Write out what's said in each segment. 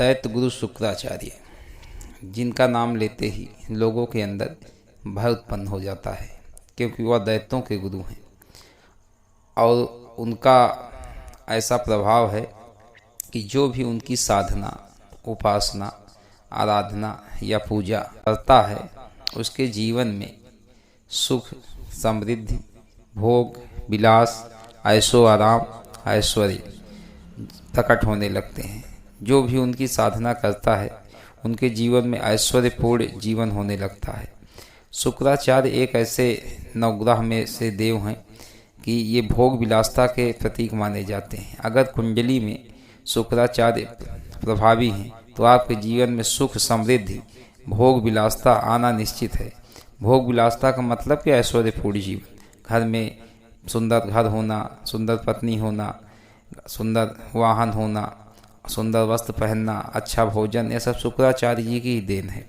दैत्य गुरु शुक्राचार्य, जिनका नाम लेते ही लोगों के अंदर भय उत्पन्न हो जाता है, क्योंकि वह दैत्यों के गुरु हैं और उनका ऐसा प्रभाव है कि जो भी उनकी साधना, उपासना, आराधना या पूजा करता है उसके जीवन में सुख, समृद्धि, भोग, विलास, ऐशो आराम, ऐश्वर्य प्रकट होने लगते हैं। जो भी उनकी साधना करता है उनके जीवन में ऐश्वर्यपूर्ण जीवन होने लगता है। शुक्राचार्य एक ऐसे नवग्रह में से देव हैं कि ये भोग विलासता के प्रतीक माने जाते हैं। अगर कुंडली में शुक्राचार्य प्रभावी हैं तो आपके जीवन में सुख, समृद्धि, भोग विलासता आना निश्चित है। भोग विलासता का मतलब कि ऐश्वर्यपूर्ण जीवन, घर में सुंदर घर होना, सुंदर पत्नी होना, सुंदर वाहन होना, सुंदर वस्त्र पहनना, अच्छा भोजन, ये सब शुक्राचार्य जी की ही देन है।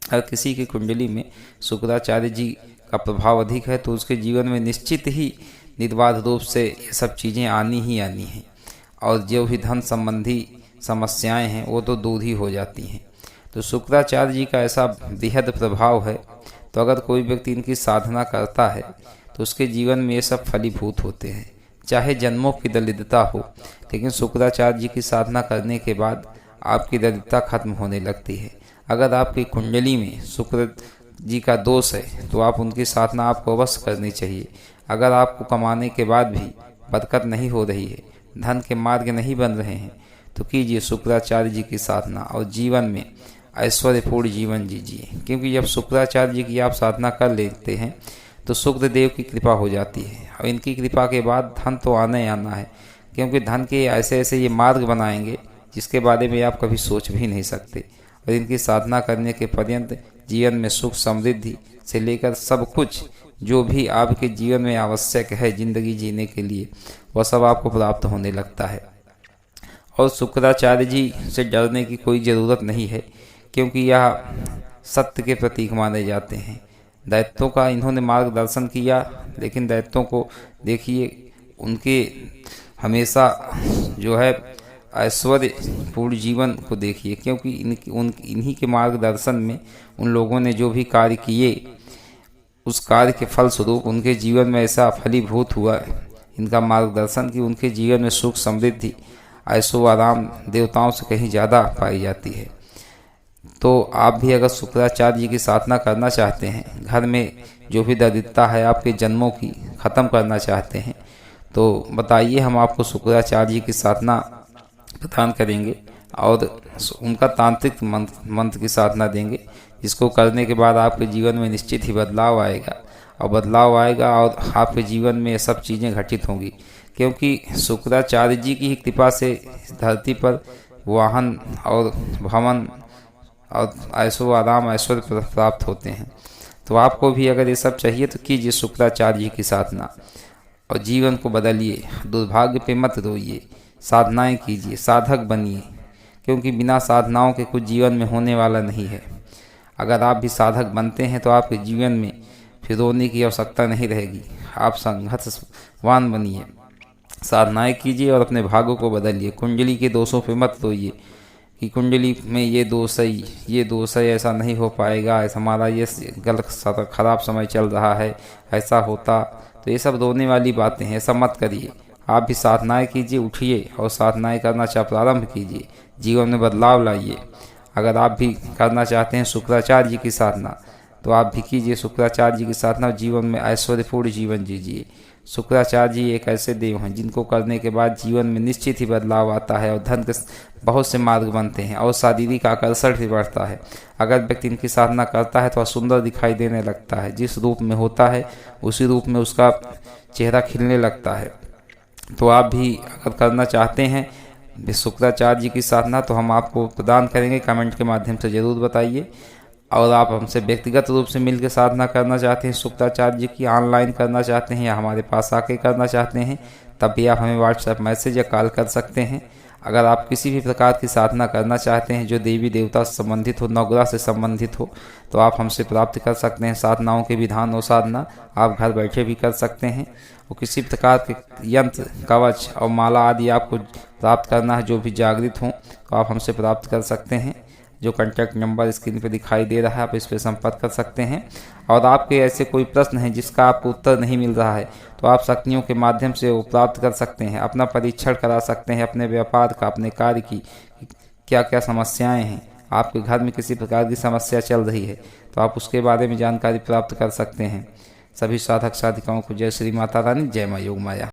अगर किसी की कुंडली में शुक्राचार्य जी का प्रभाव अधिक है तो उसके जीवन में निश्चित ही निर्बाध रूप से ये सब चीज़ें आनी ही आनी हैं और जो भी धन संबंधी समस्याएं हैं वो तो दूर ही हो जाती हैं। तो शुक्राचार्य जी का ऐसा बेहद प्रभाव है, तो अगर कोई व्यक्ति इनकी साधना करता है तो उसके जीवन में ये सब फलीभूत होते हैं। चाहे जन्मों की दरिद्रता हो, लेकिन शुक्राचार्य जी की साधना करने के बाद आपकी दरिद्रता खत्म होने लगती है। अगर आपकी कुंडली में शुक्र जी का दोष है तो आप उनकी साधना आपको अवश्य करनी चाहिए। अगर आपको कमाने के बाद भी बरकत नहीं हो रही है, धन के मार्ग नहीं बन रहे हैं, तो कीजिए शुक्राचार्य जी की साधना और जीवन में ऐश्वर्यपूर्ण जीवन जीजिए। क्योंकि जब शुक्राचार्य जी की आप साधना कर लेते हैं तो शुक्रदेव की कृपा हो जाती है और इनकी कृपा के बाद धन तो आना ही आना है, क्योंकि धन के ऐसे ऐसे ये मार्ग बनाएंगे जिसके बारे में आप कभी सोच भी नहीं सकते। और इनकी साधना करने के पर्यंत जीवन में सुख, समृद्धि से लेकर सब कुछ जो भी आपके जीवन में आवश्यक है जिंदगी जीने के लिए, वह सब आपको प्राप्त होने लगता है। और शुक्राचार्य जी से डरने की कोई ज़रूरत नहीं है, क्योंकि यह सत्य के प्रतीक माने जाते हैं। दैत्यों का इन्होंने मार्गदर्शन किया, लेकिन दैत्यों को देखिए, उनके हमेशा जो है ऐश्वर्यपूर्ण जीवन को देखिए, क्योंकि इन्हीं के मार्गदर्शन में उन लोगों ने जो भी कार्य किए उस कार्य के फलस्वरूप उनके जीवन में ऐसा फलीभूत हुआ इनका मार्गदर्शन कि उनके जीवन में सुख, समृद्धि, ऐशो आराम देवताओं से कहीं ज़्यादा पाई जाती है। तो आप भी अगर शुक्राचार्य जी की साधना करना चाहते हैं, घर में जो भी दरिद्रता है आपके जन्मों की ख़त्म करना चाहते हैं, तो बताइए, हम आपको शुक्राचार्य जी की साधना प्रदान करेंगे और उनका तांत्रिक मंत्र की साधना देंगे, जिसको करने के बाद आपके जीवन में निश्चित ही बदलाव आएगा और आपके जीवन में ये सब चीज़ें घटित होंगी। क्योंकि शुक्राचार्य जी की ही कृपा से धरती पर वाहन और भवन और ऐशो आराम, ऐश्वर्य प्राप्त होते हैं। तो आपको भी अगर ये सब चाहिए तो कीजिए शुक्राचार्य जी की साधना और जीवन को बदलिए। दुर्भाग्य पे मत रोइए, साधनाएं कीजिए, साधक बनिए, क्योंकि बिना साधनाओं के कुछ जीवन में होने वाला नहीं है। अगर आप भी साधक बनते हैं तो आपके जीवन में फिर रोने की आवश्यकता नहीं रहेगी। आप संघर्षवान बनिए, साधनाएं कीजिए और अपने भाग्यों को बदलिए। कुंडली के दोषों पे मत रोइए कि कुंडली में ये दोष है, ऐसा नहीं हो पाएगा, ऐसा हमारा ये गलत खराब समय चल रहा है, ऐसा होता। तो ये सब रोने वाली बातें हैं, ऐसा मत करिए। आप भी साधनाएं कीजिए, उठिए और साधनाएं करना प्रारंभ कीजिए, जीवन में बदलाव लाइए। अगर आप भी करना चाहते हैं शुक्राचार्य जी की साधना तो आप भी कीजिए शुक्राचार्य जी की साधना और जीवन में ऐश्वर्यपूर्ण जीवन जीजिए। शुक्राचार्य जी एक ऐसे देव हैं जिनको करने के बाद जीवन में निश्चित ही बदलाव आता है और धन के बहुत से मार्ग बनते हैं और शारीरिक आकर्षण भी बढ़ता है। अगर व्यक्ति इनकी साधना करता है तो वह सुंदर दिखाई देने लगता है, जिस रूप में होता है उसी रूप में उसका चेहरा खिलने लगता है। तो आप भी अगर करना चाहते हैं शुक्राचार्य जी की साधना तो हम आपको प्रदान करेंगे, कमेंट के माध्यम से ज़रूर बताइए। और आप हमसे व्यक्तिगत रूप से मिलकर साधना करना चाहते हैं शुक्राचार्य जी की, ऑनलाइन करना चाहते हैं या हमारे पास आके करना चाहते हैं, तब भी आप हमें व्हाट्सएप मैसेज या कॉल कर सकते हैं। अगर आप किसी भी प्रकार की साधना करना चाहते हैं जो देवी देवता से संबंधित हो, नवग्रह से संबंधित हो, तो आप हमसे प्राप्त कर सकते हैं। साधनाओं के विधान और साधना आप घर बैठे भी कर सकते हैं। और किसी प्रकार के यंत्र, कवच और माला आदि आपको प्राप्त करना है जो भी जागृत हों, तो आप हमसे प्राप्त कर सकते हैं। जो कॉन्टैक्ट नंबर स्क्रीन पर दिखाई दे रहा है, आप इस पर संपर्क कर सकते हैं। और आपके ऐसे कोई प्रश्न हैं जिसका आपको उत्तर नहीं मिल रहा है, तो आप शक्तियों के माध्यम से वो प्राप्त कर सकते हैं। अपना परीक्षण करा सकते हैं अपने व्यापार का, अपने कार्य की क्या क्या समस्याएं हैं। आपके घर में किसी प्रकार की समस्या चल रही है तो आप उसके बारे में जानकारी प्राप्त कर सकते हैं। सभी साधक साधिकाओं को जय श्री माता रानी, जय माँ योग माया।